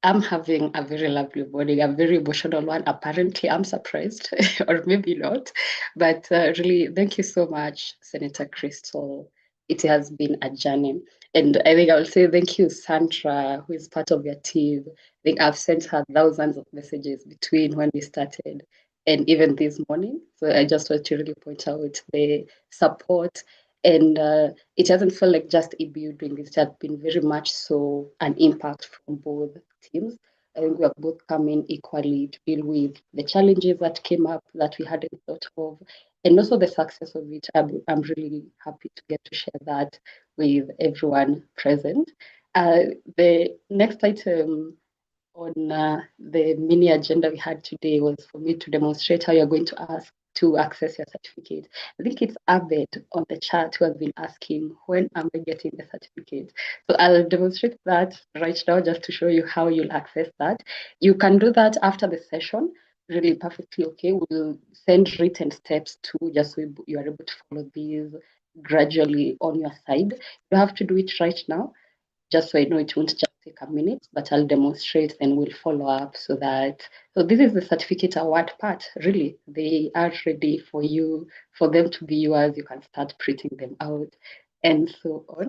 I'm having a very lovely morning, a very emotional one. Apparently, I'm surprised, or maybe not. But really, thank you so much, Senator Crystal. It has been a journey. And I think I will say thank you, Sandra, who is part of your team. I think I've sent her thousands of messages between when we started and even this morning. So I just want to really point out the support. And it hasn't felt like just EBU doing this. It has been very much so an impact from both teams. I think we have both come in equally to deal with the challenges that came up that we hadn't thought of, and also the success of it. I'm really happy to get to share that with everyone present. The next item on the mini agenda we had today was for me to demonstrate how you're going to ask to access your certificate. I think it's Abed on the chat who has been asking, when am I getting the certificate? So I'll demonstrate that right now just to show you how you'll access that. You can do that after the session, really perfectly okay. We'll send written steps too, just so you are able to follow these gradually on your side. You have to do it right now, just so I know it won't just take a minute, but I'll demonstrate and we'll follow up so this is the certificate award part, really. They are ready for you, for them to be yours. You can start printing them out and so on.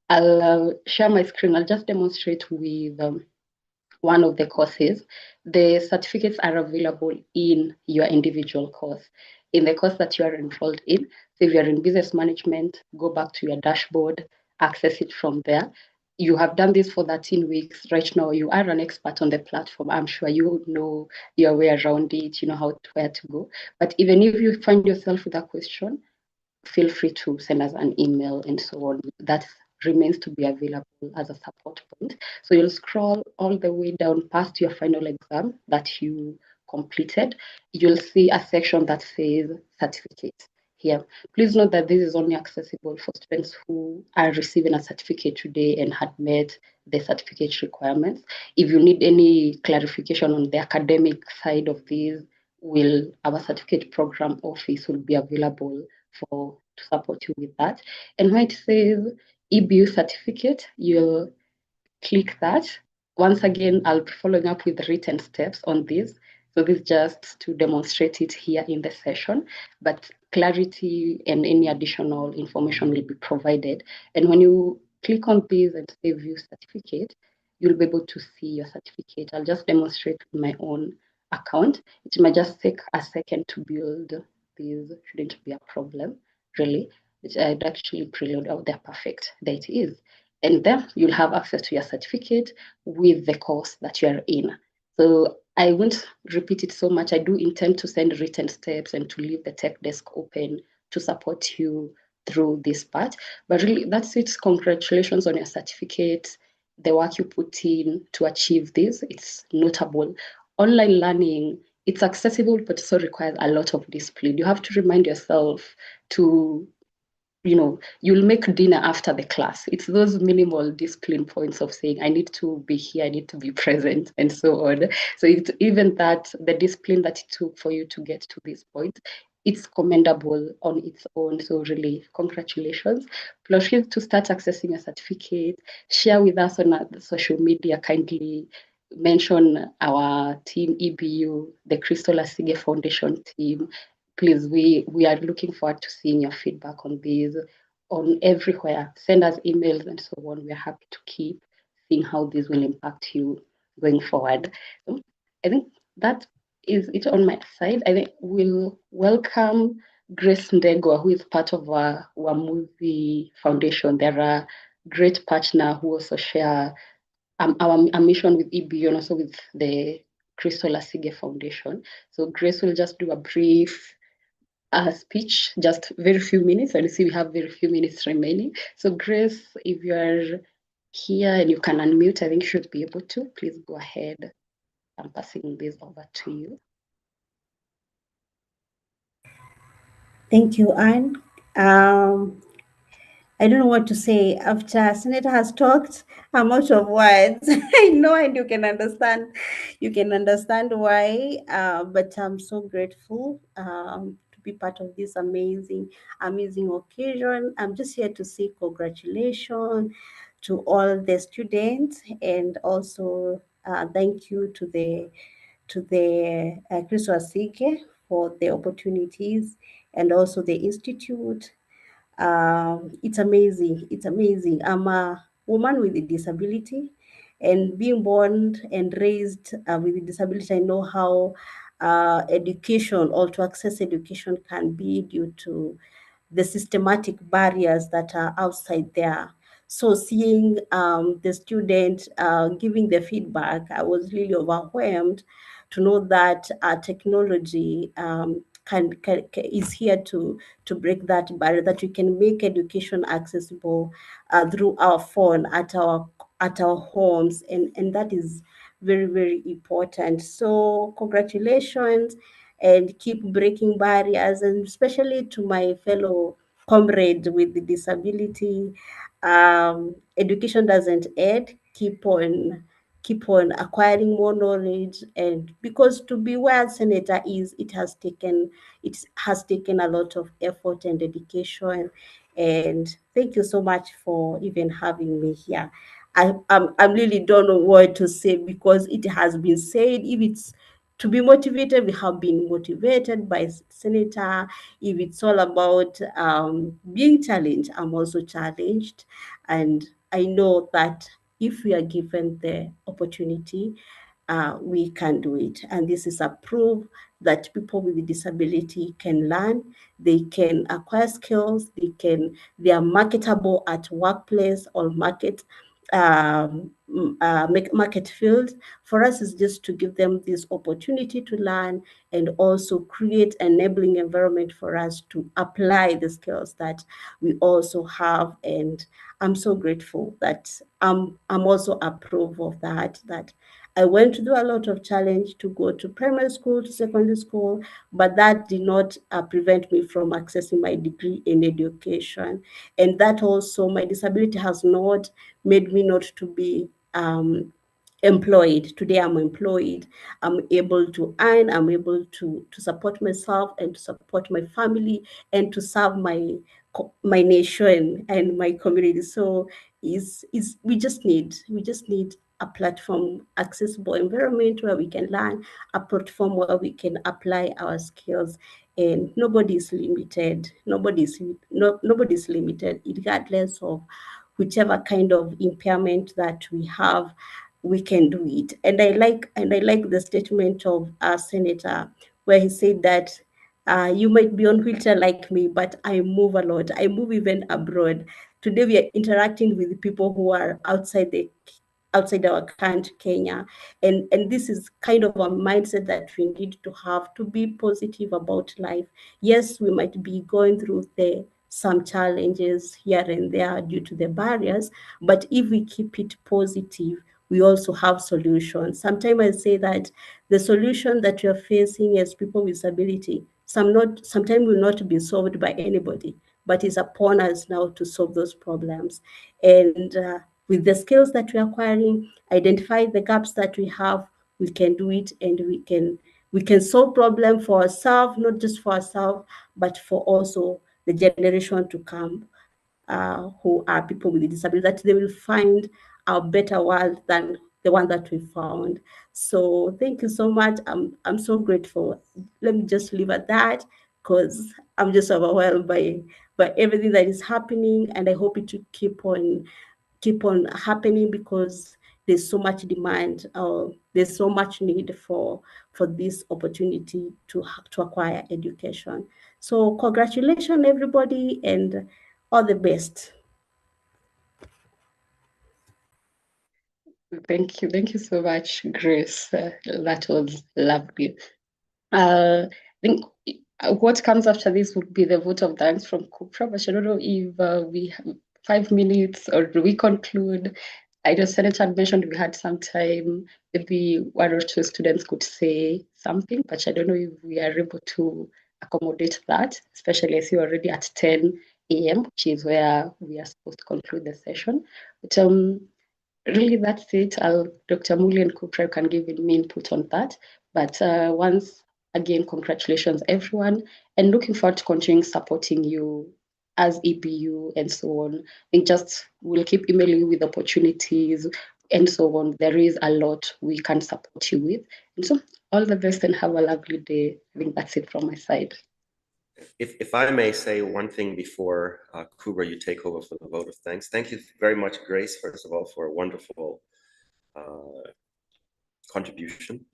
I'll share my screen. I'll just demonstrate with one of the courses. The certificates are available in your individual course. In the course that you are enrolled in, so if you're in business management, go back to your dashboard, access it from there. You have done this for 13 weeks. Right now, you are an expert on the platform. I'm sure you know your way around it, you know where to go. But even if you find yourself with a question, feel free to send us an email and so on. That remains to be available as a support point. So you'll scroll all the way down past your final exam that you completed. You'll see a section that says certificates here. Please note that this is only accessible for students who are receiving a certificate today and had met the certificate requirements. If you need any clarification on the academic side of this, our certificate program office will be available to support you with that. And when it says EBU certificate, you'll click that. Once again, I'll be following up with the written steps on this. So this is just to demonstrate it here in the session, but clarity and any additional information will be provided. And when you click on this and say view certificate, you'll be able to see your certificate. I'll just demonstrate with my own account. It might just take a second to build. This shouldn't be a problem, really. I'd actually preload out there. Perfect. There it is. and then you'll have access to your certificate with the course that you are in. So I won't repeat it so much. I do intend to send written steps and to leave the tech desk open to support you through this part. But really, that's it. Congratulations on your certificate, the work you put in to achieve this. It's notable. Online learning, it's accessible, but also requires a lot of discipline. You have to remind yourself to, you'll make dinner after the class. It's those minimal discipline points of saying, I need to be here, I need to be present, and so on. So it's even that, the discipline that it took for you to get to this point, it's commendable on its own. So really, congratulations. Plus, to start accessing a certificate, share with us on the social media, kindly mention our team, EBU, the Crystal Asige Foundation team. Please, we are looking forward to seeing your feedback on these, on everywhere. Send us emails and so on. We're happy to keep seeing how this will impact you going forward. I think that is it on my side. I think we'll welcome Grace Ndegwa, who is part of our Mully Foundation. They're a great partner who also share our mission with EBU and also with the Crystal Asige Foundation. So Grace will just do a brief speech, just very few minutes. And you see we have very few minutes remaining. So Grace, if you are here and you can unmute, I think you should be able to. Please go ahead. I'm passing this over to you. Thank you, Anne. I don't know what to say. After Senator has talked, I'm out of words. I know, and you can understand. You can understand why. But I'm so grateful to be part of this amazing occasion. I'm just here to say congratulations to all the students, and also thank you to the Crystal Asige for the opportunities, and also the institute. It's amazing. It's amazing. I'm a woman with a disability, and being born and raised with a disability, I know how education, or to access education, can be due to the systematic barriers that are outside there. So seeing the student giving the feedback, I was really overwhelmed to know that technology is here to break that barrier, that we can make education accessible through our phone at our homes, and that is very, very important. So congratulations, and keep breaking barriers, and especially to my fellow comrade with the disability. Education doesn't end. Keep on acquiring more knowledge, and because to be where Senator is, it has taken a lot of effort and dedication. And thank you so much for even having me here. I really don't know what to say, because it has been said. If it's to be motivated, we have been motivated by Senator. If it's all about being challenged, I'm also challenged. And I know that if we are given the opportunity, we can do it. And this is a proof that people with a disability can learn, they can acquire skills, they are marketable at workplace or market field. For us, is just to give them this opportunity to learn, and also create an enabling environment for us to apply the skills that we also have. And I'm so grateful that I'm also a proof of that I went through a lot of challenge to go to primary school, to secondary school, but that did not prevent me from accessing my degree in education. And that also, my disability has not made me not to be employed. Today I'm employed. I'm able to earn, I'm able to support myself and to support my family and to serve my nation and my community. So we just need a platform, accessible environment where we can learn, a platform where we can apply our skills. And nobody's limited. Nobody's limited, regardless of whichever kind of impairment that we have. We can do it. And I like the statement of our senator, where he said that you might be on wheelchair like me, but I move a lot. I move even abroad. Today we are interacting with people who are outside our country, Kenya. And this is kind of a mindset that we need to have, to be positive about life. Yes, we might be going through some challenges here and there due to the barriers, but if we keep it positive, we also have solutions. Sometimes I say that the solution that we are facing as people with disability sometimes will not be solved by anybody, but it's upon us now to solve those problems. And with the skills that we're acquiring, identify the gaps that we have, we can do it, and we can solve problems for ourselves, not just for ourselves, but for also the generation to come, who are people with disability, that they will find a better world than the one that we found. So thank you so much. I'm so grateful. Let me just leave at that, because I'm just overwhelmed by everything that is happening, and I hope it will keep on happening, because there's so much demand. There's so much need for this opportunity to acquire education. So congratulations, everybody, and all the best. Thank you so much, Grace. That was lovely. I think what comes after this would be the vote of thanks from Kupra, but I don't know if we have 5 minutes or do we conclude. I know Senator had mentioned we had some time, maybe one or two students could say something, but I don't know if we are able to accommodate that, especially as you're already at 10 a.m., which is where we are supposed to conclude the session. But really, that's it. Dr. Mully and Kupra can give me input on that. But once again, congratulations, everyone, and looking forward to continuing supporting you as EBU and so on. I think just we'll keep emailing you with opportunities and so on. There is a lot we can support you with. And so all the best and have a lovely day. I think that's it from my side. If I may say one thing before, Kubra, you take over for the vote of thanks. Thank you very much, Grace, first of all, for a wonderful contribution.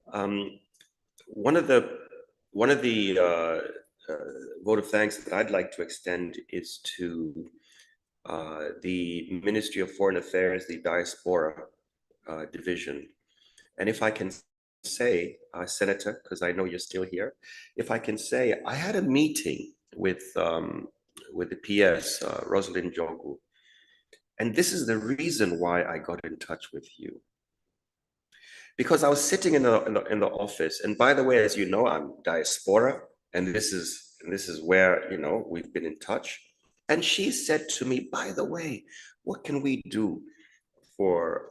One of the vote of thanks that I'd like to extend is to the Ministry of Foreign Affairs, the Diaspora Division. And if I can say, Senator, because I know you're still here, if I can say, I had a meeting with the PS, Rosalind Jogu, and this is the reason why I got in touch with you. Because I was sitting in the office, and by the way, as you know, I'm diaspora, and this is where, you know, we've been in touch. And she said to me, by the way, what can we do for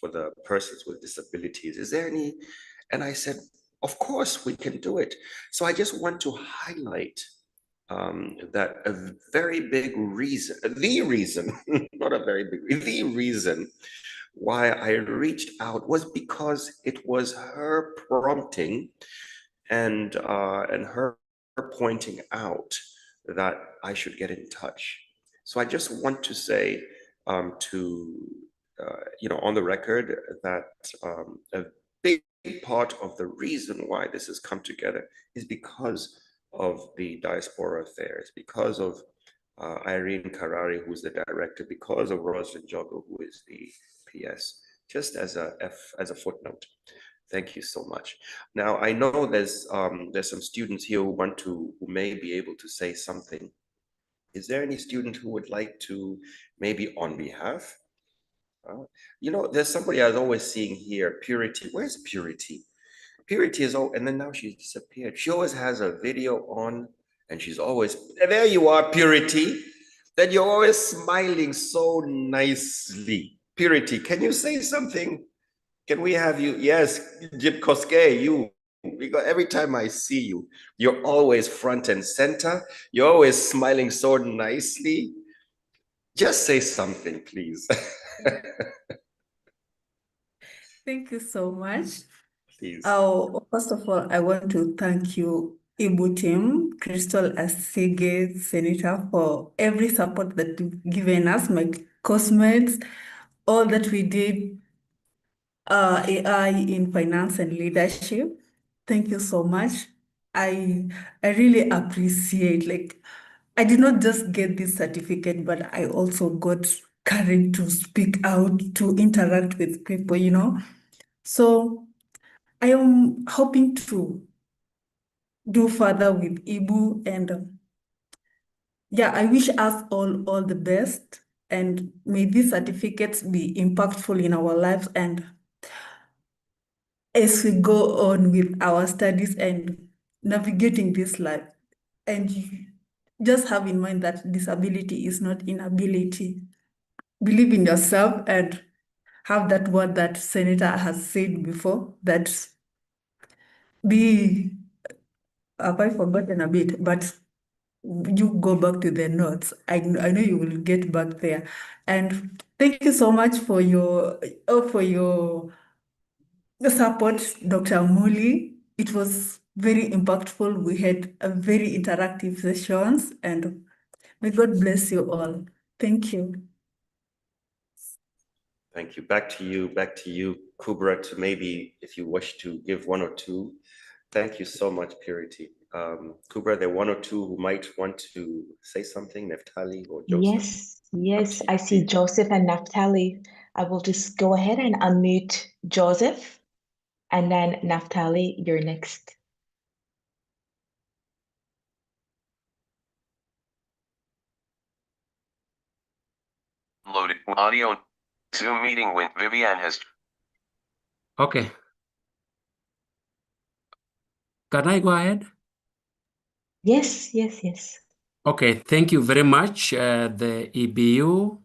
the persons with disabilities? Is there any? And I said, of course we can do it. So I just want to highlight that a very big reason, the reason, not a very big, the reason why I reached out was because it was her prompting and her pointing out that I should get in touch. So I just want to say you know, on the record, that a big part of the reason why this has come together is because of the diaspora affairs, because of Irene Karari, who's the director, because of Rosalind Jogo, who is the PS, just as a footnote. Thank you so much. Now, I know there's some students here who may be able to say something. Is there any student who would like to, maybe on behalf? You know, there's somebody I was always seeing here, Purity. Where's Purity? Purity is, oh, and then now she's disappeared. She always has a video on, and she's always, there you are, Purity. Then you're always smiling so nicely. Purity, can you say something? Can we have you? Yes, Jip Koske, you. Because every time I see you, you're always front and center. You're always smiling so nicely. Just say something, please. Thank you so much. Please. First of all, I want to thank you, EBU team, Crystal Asige, Senator, for every support that you've given us, my classmates, all that we did, AI in finance and leadership. Thank you so much. I really appreciate, like, I did not just get this certificate, but I also got courage to speak out, to interact with people, you know. So I am hoping to do further with EBU, and yeah, I wish us all the best, and may these certificates be impactful in our lives, and as we go on with our studies and navigating this life. And just have in mind that disability is not inability. Believe in yourself and have that word that Senator has said before, that be, have I forgotten a bit, but you go back to the notes. I know you will get back there. And thank you so much for your support, Dr. Mully. It was very impactful. We had a very interactive sessions, and may God bless you all. Thank you. Thank you. Back to you, Kubra, to maybe if you wish to give one or two. Thank you so much, Purity. Kubra, there are one or two who might want to say something, Neftali or Joseph. Yes, I see Joseph and Naftali. I will just go ahead and unmute Joseph, and then Naftali, you're next. Loaded audio. Zoom meeting with Vivian has. Okay. Can I go ahead? Yes. Okay, thank you very much. The EBU,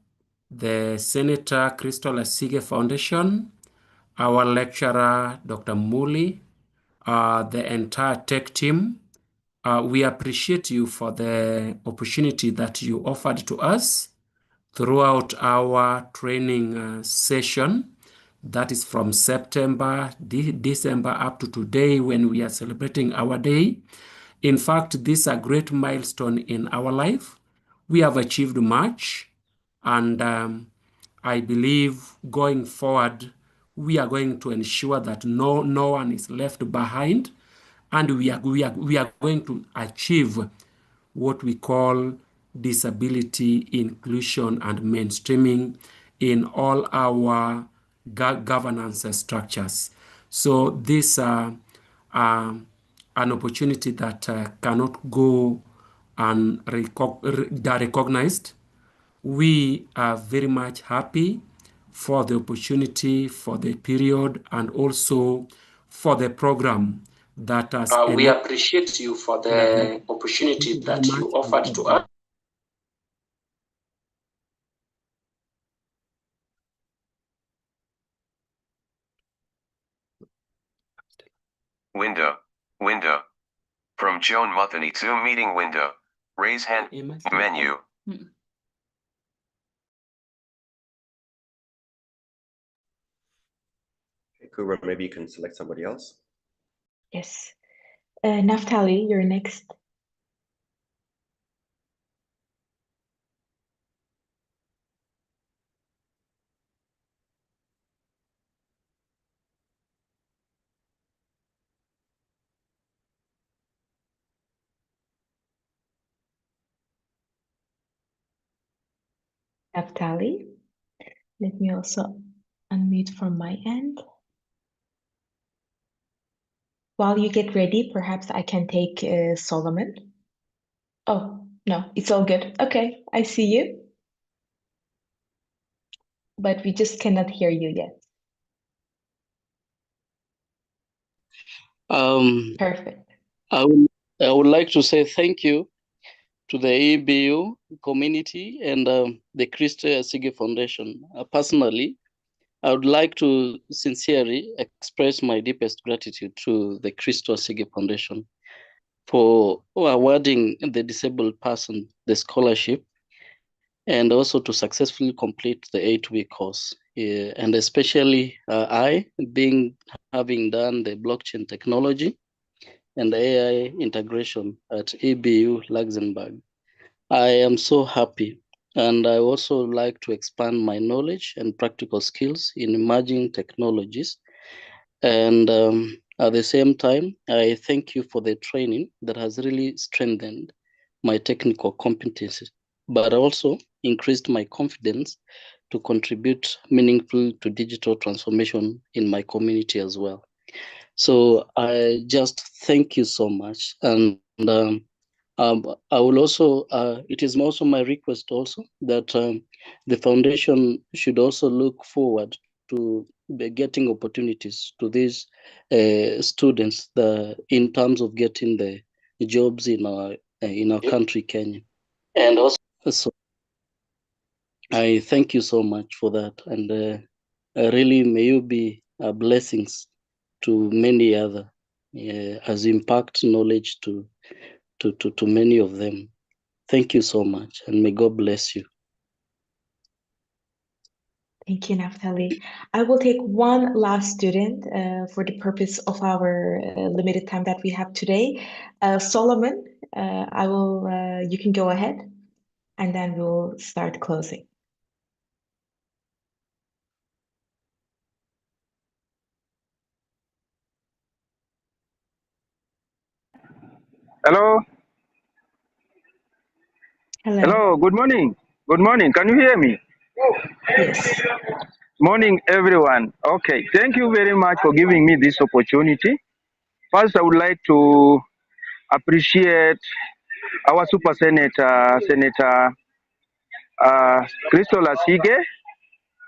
the Senator Crystal Asige Foundation, our lecturer, Dr. Mully, the entire tech team. We appreciate you for the opportunity that you offered to us throughout our training session. That is from September, December up to today when we are celebrating our day. In fact, this is a great milestone in our life. We have achieved much, and I believe going forward, we are going to ensure that no one is left behind, and we are going to achieve what we call disability inclusion and mainstreaming in all our governance structures. So this an opportunity that cannot go unrecognized. We are very much happy for the opportunity, for the period, and also for the program that has. We appreciate you for the opportunity that you offered to us. Window. From Joan Muthany Zoom meeting window. Raise hand. Menu. Okay, Kubra, maybe you can select somebody else. Yes. Naftali, you're next. Naftali, let me also unmute from my end. While you get ready, perhaps I can take Solomon. Oh, no, it's all good. Okay, I see you. But we just cannot hear you yet. Perfect. I would like to say thank you to the EBU community and the Crystal Asige Foundation. Personally, I would like to sincerely express my deepest gratitude to the Crystal Asige Foundation for awarding the disabled person the scholarship and also to successfully complete the 8-week course. And especially I, having done the blockchain technology and AI integration at EBU Luxembourg. I am so happy, and I also like to expand my knowledge and practical skills in emerging technologies. And at the same time, I thank you for the training that has really strengthened my technical competencies, but also increased my confidence to contribute meaningfully to digital transformation in my community as well. So I just thank you so much. And I will also, it is also my request also that the foundation should also look forward to getting opportunities to these students in terms of getting the jobs in our country, Kenya. And also, so I thank you so much for that. And really, may you be blessings to many other as impact knowledge to many of them. Thank you so much, and may God bless you. Thank you, Naftali. I will take one last student for the purpose of our limited time that we have today. Solomon, you can go ahead, and then we'll start closing. Hello. Hello. Hello. Good morning. Good morning. Can you hear me? Yes. Morning, everyone. Okay. Thank you very much for giving me this opportunity. First, I would like to appreciate our Super Senator, Senator Crystal Asige,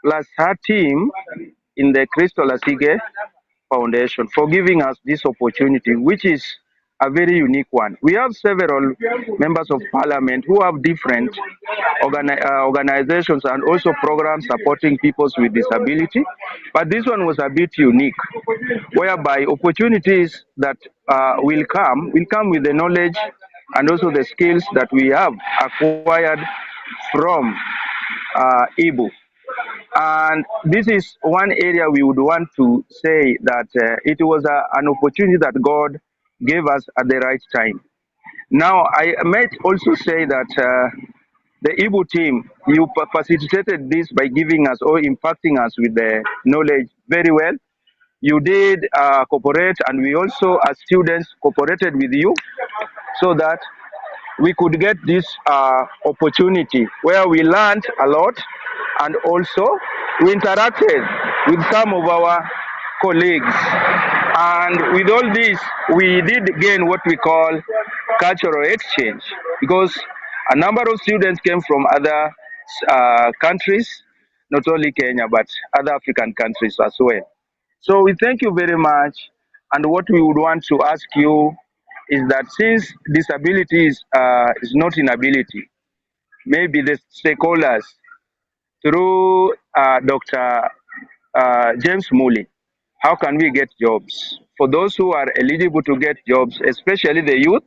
plus her team in the Crystal Asige Foundation for giving us this opportunity, which is a very unique one. We have several members of parliament who have different organizations and also programs supporting people with disability, but this one was a bit unique, whereby opportunities that will come with the knowledge and also the skills that we have acquired from EBU. And this is one area we would want to say that it was an opportunity that God gave us at the right time. Now, I might also say that the EBU team, you facilitated this by giving us or impacting us with the knowledge very well. You did cooperate, and we also, as students, cooperated with you so that we could get this opportunity where we learned a lot, and also we interacted with some of our colleagues. And with all this, we did gain what we call cultural exchange, because a number of students came from other countries, not only Kenya, but other African countries as well. So we thank you very much. And what we would want to ask you is that since disability is not inability, maybe the stakeholders through Dr. James Mully, how can we get jobs? For those who are eligible to get jobs, especially the youth,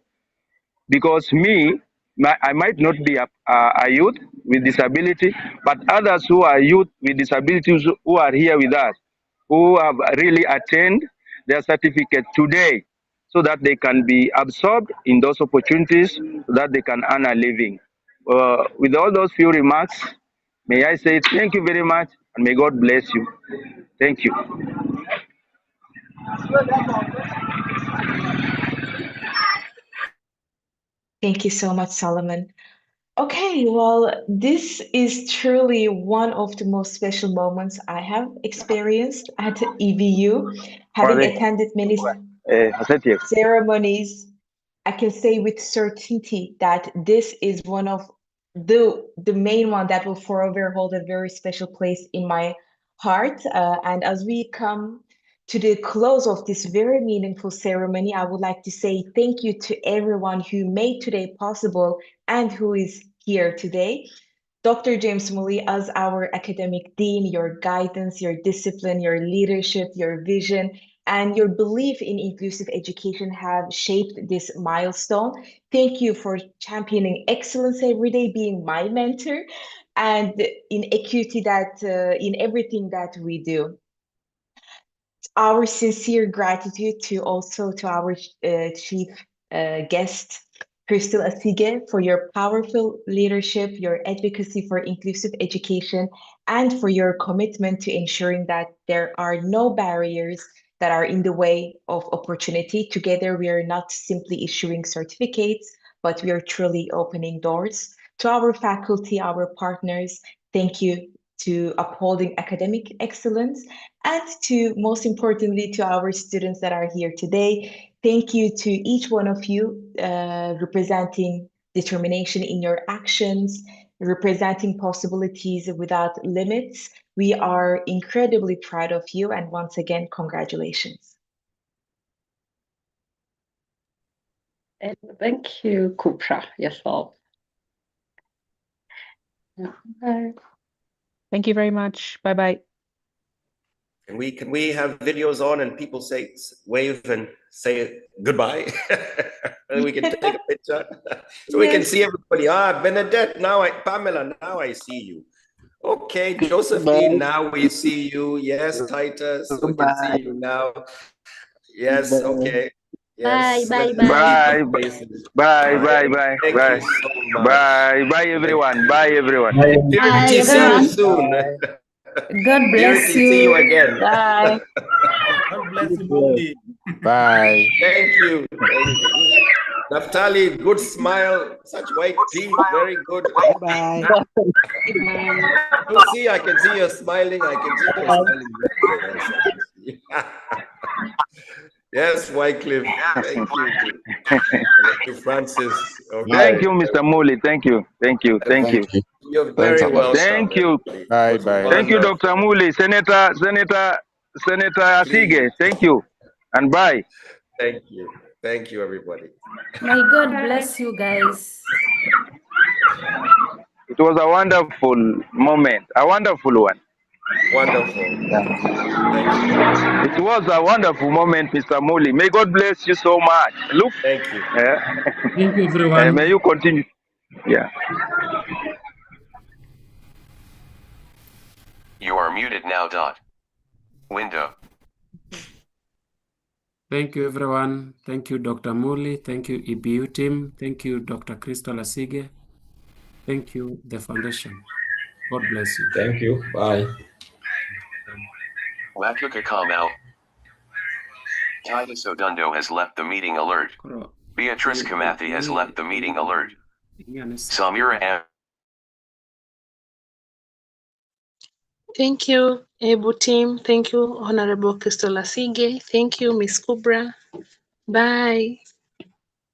because I might not be a youth with disability, but others who are youth with disabilities who are here with us, who have really attained their certificate today, so that they can be absorbed in those opportunities, so that they can earn a living. With all those few remarks, may I say thank you very much, and may God bless you. Thank you. Thank you so much, Solomon. Okay, well, this is truly one of the most special moments I have experienced at EBU, having attended many ceremonies. I can say with certainty that this is one of the main one that will forever hold a very special place in my heart. And as we come to the close of this very meaningful ceremony, I would like to say thank you to everyone who made today possible and who is here today. Dr. James Mully, as our academic dean, your guidance, your discipline, your leadership, your vision, and your belief in inclusive education have shaped this milestone. Thank you for championing excellence every day, being my mentor, and in equity that in everything that we do. Our sincere gratitude to our chief guest, Crystal Asige, for your powerful leadership, your advocacy for inclusive education, and for your commitment to ensuring that there are no barriers that are in the way of opportunity. Together, we are not simply issuing certificates, but we are truly opening doors. To our faculty, our partners, thank you to upholding academic excellence, and to, most importantly, to our students that are here today. Thank you to each one of you representing determination in your actions, representing possibilities without limits. We are incredibly proud of you, and once again, congratulations. And thank you, Kupra, yourself. Bye. Thank you very much. Bye-bye. Can we have videos on and people say wave and say goodbye? And we can take a picture so we can see everybody. Benedette, Pamela, now I see you. Okay, Josephine, now we see you. Yes, Titus, we can see you now. Yes, okay. Yes. Bye, let's see Bye. some faces. Bye. All right. Bye. Thank Bye. you so much. Bye. Bye, everyone. Bye, everyone. Purity, see you soon. God bless Purity, see you again. Bye. God bless you, Mully. Bye. Thank you. Thank you. Naftali, good smile, such white teeth, very good. Bye. Lucy, I can see you're smiling. I can see you're smiling. Yes, I can see. Yes, Wycliffe. Thank you. Thank you, Francis. Okay. Thank you, Mr. Mully. Thank you. Thank you. Thank you. You're Thanks very a lot. welcome. Thank you. Bye bye. Thank you, Dr. Mully. Senator Asige. Thank you. And bye. Thank you. Thank you, everybody. May God bless you guys. It was a wonderful moment, a wonderful one. Wonderful. Thank you. It was a wonderful moment, Mr. Mully. May God bless you so much. Look. Thank you. Thank you, everyone. May you continue. Yeah. You are muted now. Window. Thank you, everyone. Thank you, Dr. Mully. Thank you, EBU team. Thank you, Dr. Crystal Asige. Thank you, the foundation. God bless you. Thank you. Bye. Watuka Kamau. Titus Odundo has left the meeting alert. Beatrice Kamathi has left the meeting alert. Samira Thank you, EBU team. Thank you, Honorable Crystal Asige. Thank you, Miss Kubra. Bye.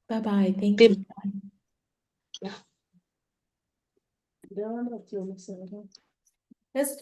Bye-bye. Thank you. Yeah. Yes,